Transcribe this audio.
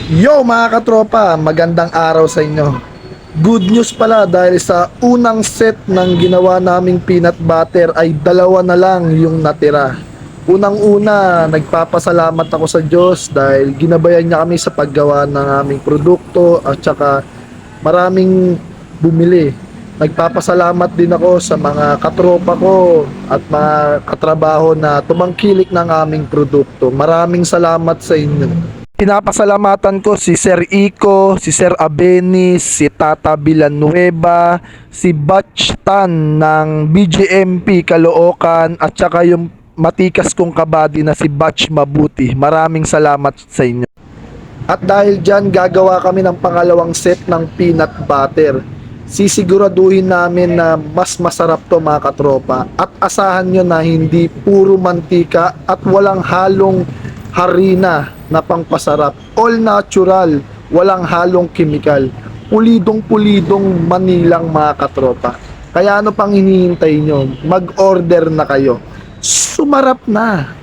Yo mga katropa, magandang araw sa inyo. Good news pala dahil sa unang set ng ginawa naming peanut butter ay dalawa na lang yung natira. Unang-una, nagpapasalamat ako sa Diyos dahil ginabayan niya kami sa paggawa ng aming produkto at saka maraming bumili. Nagpapasalamat din ako sa mga katropa ko at mga katrabaho na tumangkilik ng aming produkto. Maraming salamat sa inyo. Pinapasalamatan ko si Sir Ico, si Sir Abenis, si Tata Villanueva, si Batch Tan ng BGMP Caloocan at saka yung matikas kong kabady na si Batch Mabuti. Maraming salamat sa inyo. At dahil dyan, gagawa kami ng pangalawang set ng peanut butter. Sisiguraduhin namin na mas masarap to mga katropa. At asahan nyo na hindi puro mantika at walang halong harina na pangpasarap. All natural, walang halong chemical. Pulidong-pulidong Manilang mga katropa. Kaya ano pang hinihintay nyo? Mag-order na kayo. Sumarap na!